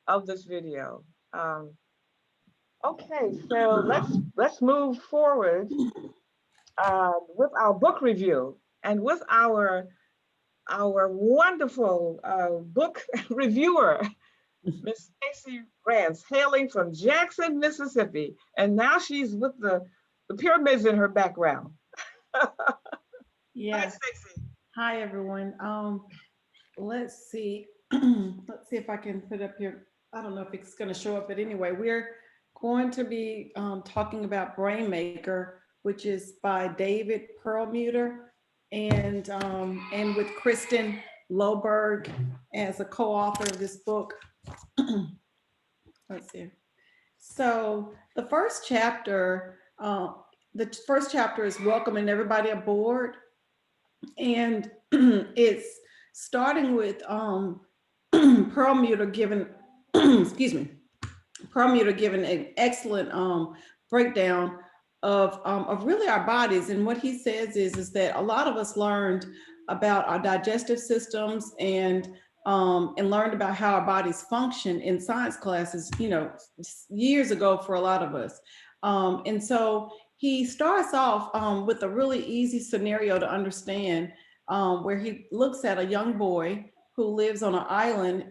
of this video. Um, okay, so let's move forward with our book review and with our wonderful book reviewer, Miss Stacey Rance, hailing from Jackson, Mississippi, and now she's with the pyramids in her background. Hi, Yeah. Stacey. Hi, everyone. Let's see. Let's see if I can put up here. I don't know if it's going to show up, but anyway, we're going to be talking about Brainmaker, which is by David Perlmutter, and with Kristen Loberg as a co-author of this book. Let's see. So the first chapter is welcoming everybody aboard, and it's starting with Perlmutter giving excuse me, Perlmutter giving an excellent breakdown of really our bodies. And what he says is that a lot of us learned about our digestive systems and learned about how our bodies function in science classes, years ago for a lot of us. And so he starts off with a really easy scenario to understand, where he looks at a young boy who lives on an island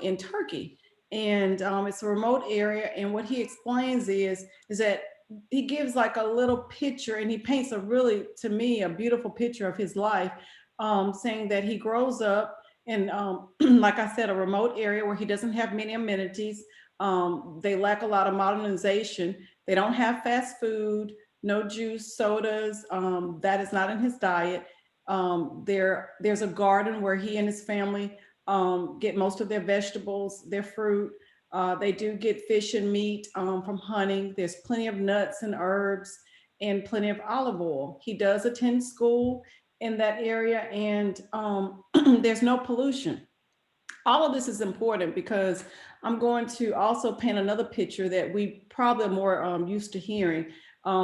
in Turkey. And it's a remote area. And what he explains is that he gives like a little picture, and he paints a really, to me, a beautiful picture of his life, saying that he grows up in, like I said, a remote area where he doesn't have many amenities. They lack a lot of modernization. They don't have fast food, no juice, sodas. That is not in his diet. There's a garden where he and his family get most of their vegetables, their fruit. They do get fish and meat from hunting. There's plenty of nuts and herbs and plenty of olive oil. He does attend school in that area, and there's no pollution. All of this is important because I'm going to also paint another picture that we probably are more used to hearing,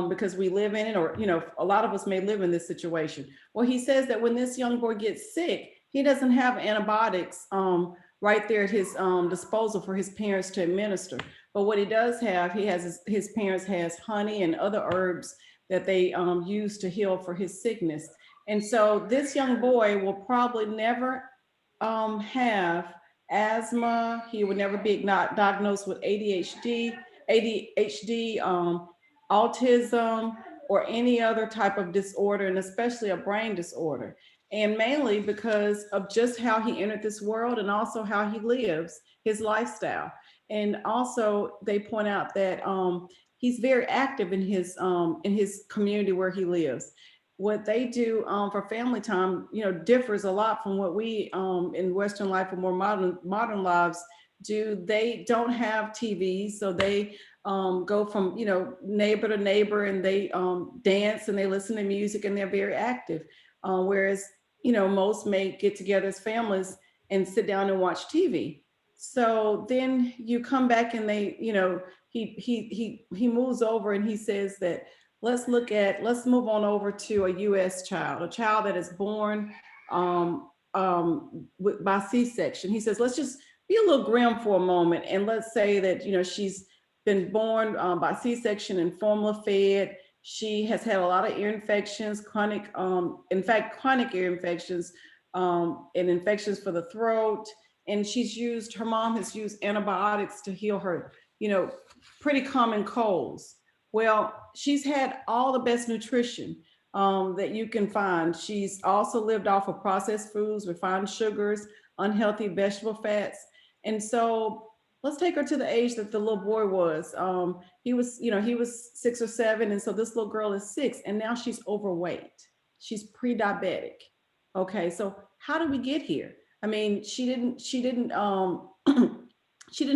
because we live in it, or a lot of us may live in this situation. Well, he says that when this young boy gets sick, he doesn't have antibiotics right there at his disposal for his parents to administer. But what he does have, he has his parents has honey and other herbs that they use to heal for his sickness. And so this young boy will probably never have asthma. He would never be not diagnosed with ADHD, autism, or any other type of disorder, and especially a brain disorder. And mainly because of just how he entered this world, and also how he lives his lifestyle. And also, they point out that he's very active in his community where he lives. What they do for family time, differs a lot from what we in Western life or more modern lives do. They don't have TVs, so they go from neighbor to neighbor, and they dance and they listen to music, and they're very active. Whereas most may get together as families and sit down and watch TV. So then you come back, and they he moves over, and he says that let's move on over to a U.S. child, a child that is born by C-section. He says, let's just be a little grim for a moment, and let's say that she's been born by C-section and formula fed. She has had a lot of ear infections, chronic ear infections, and infections for the throat. And her mom has used antibiotics to heal her, pretty common colds. Well, she's had all the best nutrition that you can find. She's also lived off of processed foods, refined sugars, unhealthy vegetable fats. And so let's take her to the age that the little boy was. He was 6 or 7. And so this little girl is 6, and now she's overweight. She's pre-diabetic. Okay, so how did we get here? I mean, she didn't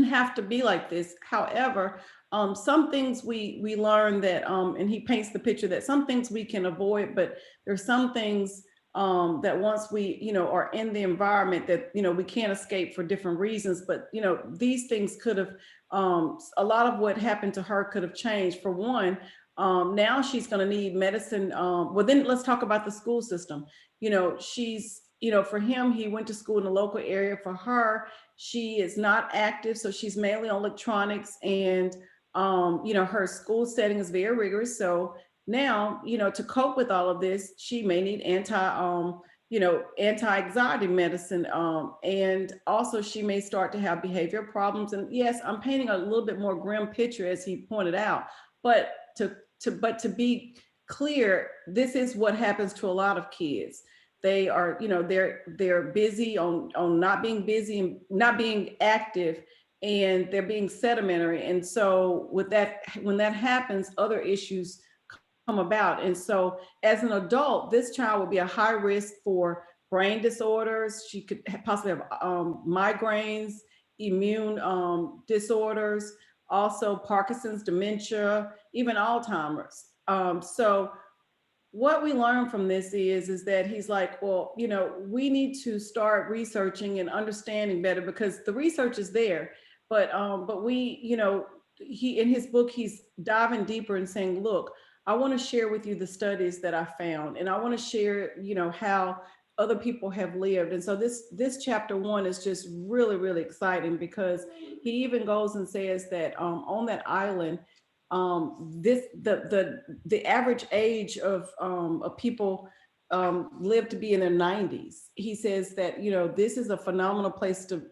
have to be like this. However, some things we learn that, and he paints the picture that some things we can avoid, but there's some things that once we are in the environment that we can't escape for different reasons. But these things could have, a lot of what happened to her could have changed. For one, now she's going to need medicine. Well, then let's talk about the school system. She's for him, he went to school in the local area. For her, She is not active, so she's mainly on electronics, and her school setting is very rigorous. So now, to cope with all of this, she may need anti-anxiety medicine. And also she may start to have behavior problems. And yes, I'm painting a little bit more grim picture, as he pointed out, but to be clear, this is what happens to a lot of kids. They are, they're busy on not being busy and not being active, and they're being sedimentary. And so with that, when that happens, other issues come about. And so as an adult, this child will be a high risk for brain disorders. She could possibly have migraines, immune disorders, also Parkinson's, dementia, even Alzheimer's. So what we learn from this is that he's like, well, we need to start researching and understanding better, because the research is there, but we, he, in his book, he's diving deeper and saying, look, I want to share with you the studies that I found, and I want to share, how other people have lived. And so this chapter 1 is just really, really exciting, because he even goes and says that on that island, the average age of people live to be in their 90s. He says that this is a phenomenal place to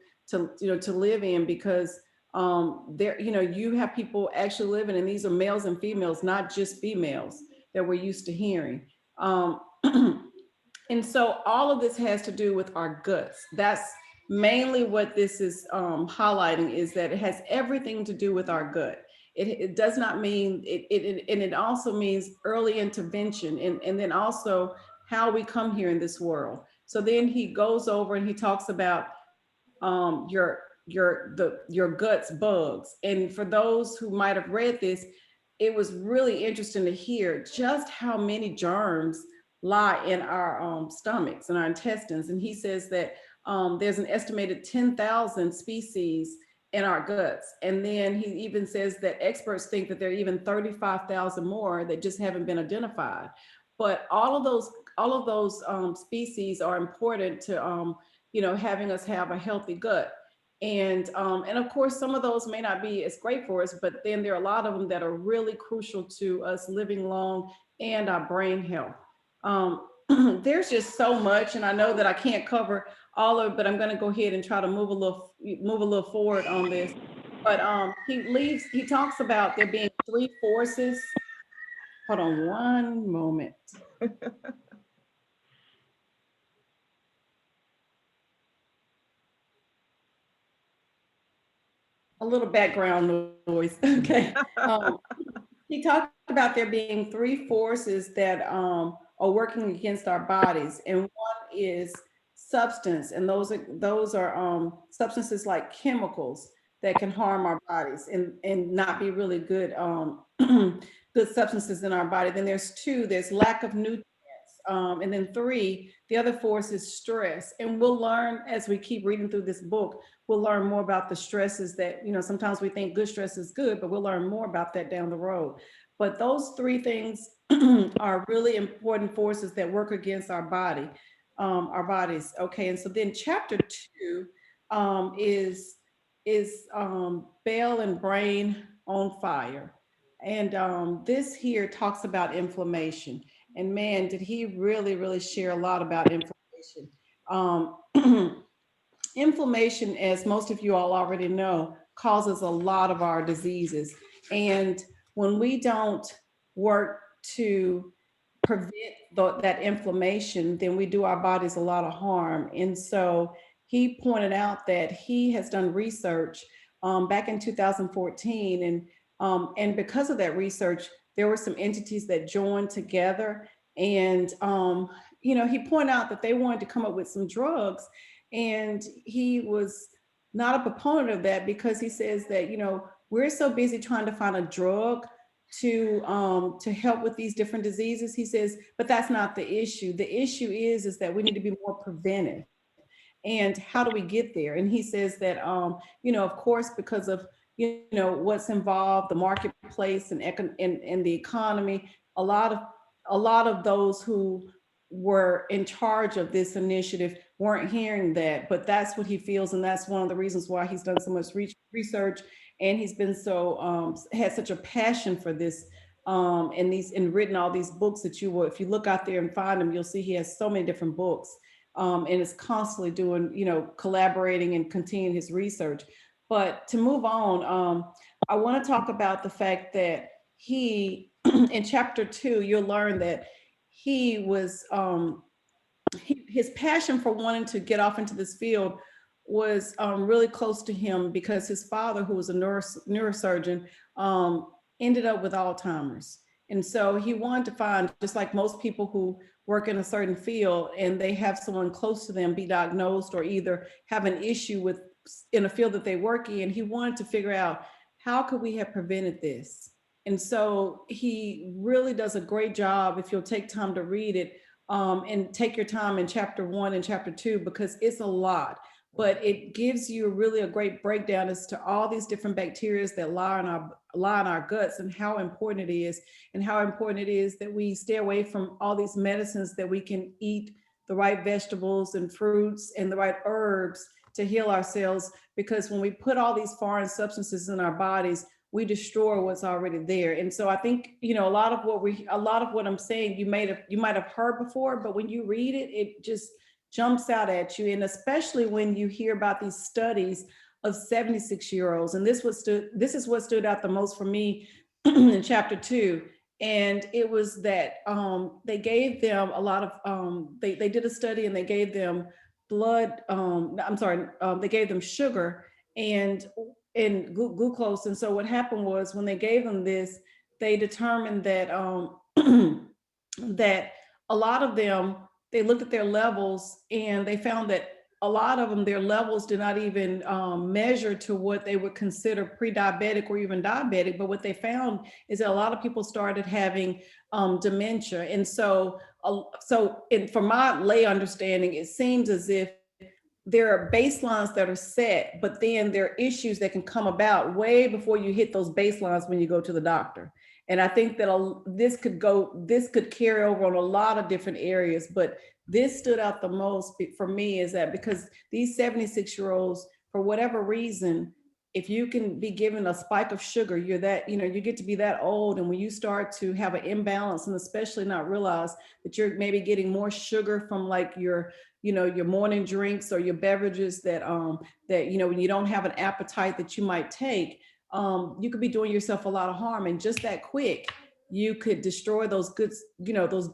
live in, because there, you have people actually living, and these are males and females, not just females that we're used to hearing. And so all of this has to do with our guts. That's mainly what this is highlighting, is that it has everything to do with our gut. It does not mean and it also means early intervention, and then also how we come here in this world. So then he goes over and he talks about your guts bugs. And for those who might have read this, it was really interesting to hear just how many germs lie in our stomachs and our intestines. And he says that there's an estimated 10,000 species in our guts. And then he even says that experts think that there are even 35,000 more that just haven't been identified. But all of those species are important to having us have a healthy gut. And of course, some of those may not be as great for us, but then there are a lot of them that are really crucial to us living long and our brain health. There's just so much, and I know that I can't cover all of it, but I'm going to go ahead and try to move a little forward on this. But he talks about there being 3 forces. Hold on one moment. A little background noise. Okay. He talked about there being 3 forces that are working against our bodies, and one is substance, and those are substances like chemicals that can harm our bodies and not be really good good substances in our body. Then there's 2, there's lack of nutrients, and then 3, the other force is stress. And we'll learn as we keep reading through this book, we'll learn more about the stresses that, sometimes we think good stress is good, but we'll learn more about that down the road. But those 3 things are really important forces that work against our bodies. Okay. And so then chapter 2 is Bell and Brain on Fire. And this here talks about inflammation. And man, did he really, really share a lot about inflammation. Inflammation, as most of you all already know, causes a lot of our diseases. And when we don't work to prevent that inflammation, then we do our bodies a lot of harm. And so he pointed out that he has done research back in 2014. And because of that research, there were some entities that joined together. And, he pointed out that they wanted to come up with some drugs. And he was not a proponent of that, because he says that, we're so busy trying to find a drug to help with these different diseases. He says, but that's not the issue. The issue is that we need to be more preventive. And how do we get there? And he says that, of course, because of, what's involved, the marketplace and the economy, a lot of those who were in charge of this initiative weren't hearing that, but that's what he feels. And that's one of the reasons why he's done so much research, and he's been so, had such a passion for this, and written all these books that you will, if you look out there and find them, you'll see he has so many different books, and is constantly doing, collaborating and continuing his research. But to move on, I want to talk about the fact that he, in chapter 2, you'll learn that he was, his passion for wanting to get off into this field was, really close to him, because his father, who was a neurosurgeon, ended up with Alzheimer's. And so he wanted to find, just like most people who work in a certain field and they have someone close to them be diagnosed or either have an issue with in a field that they work in, he wanted to figure out how could we have prevented this. And so he really does a great job, if you'll take time to read it, and take your time in chapter 1 and chapter 2, because it's a lot, but it gives you really a great breakdown as to all these different bacteria that lie in our guts, and how important it is, and how important it is that we stay away from all these medicines, that we can eat the right vegetables and fruits and the right herbs to heal ourselves. Because when we put all these foreign substances in our bodies, we destroy what's already there. And so I think, a lot of what I'm saying, you might have heard before, but when you read it, it just jumps out at you. And especially when you hear about these studies of 76-year-olds. And this is what stood out the most for me in chapter 2. And it was that, they gave them a lot of, they did a study, and they gave them they gave them sugar and glucose. And so what happened was, when they gave them this, they determined that, that a lot of them, they looked at their levels, and they found that a lot of them, their levels did not even, measure to what they would consider pre-diabetic or even diabetic. But what they found is that a lot of people started having, dementia. And so, from my lay understanding, it seems as if there are baselines that are set, but then there are issues that can come about way before you hit those baselines when you go to the doctor. And I think that this could carry over on a lot of different areas, but this stood out the most for me, is that because these 76-year-olds, for whatever reason, if you can be given a spike of sugar, you get to be that old. And when you start to have an imbalance, and especially not realize that you're maybe getting more sugar from like your morning drinks or your beverages that when you don't have an appetite that you might take, you could be doing yourself a lot of harm. And just that quick, you could destroy those good, those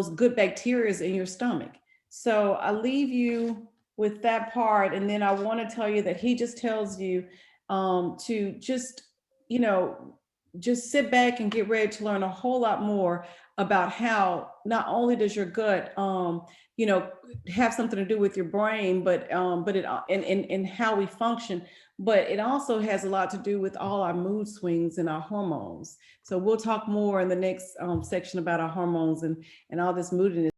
good bacteria in your stomach. So I leave you with that part. And then I want to tell you that he just tells you, to just sit back and get ready to learn a whole lot more about how not only does your gut, have something to do with your brain, but it and how we function, but it also has a lot to do with all our mood swings and our hormones. So we'll talk more in the next, section about our hormones and all this moodiness.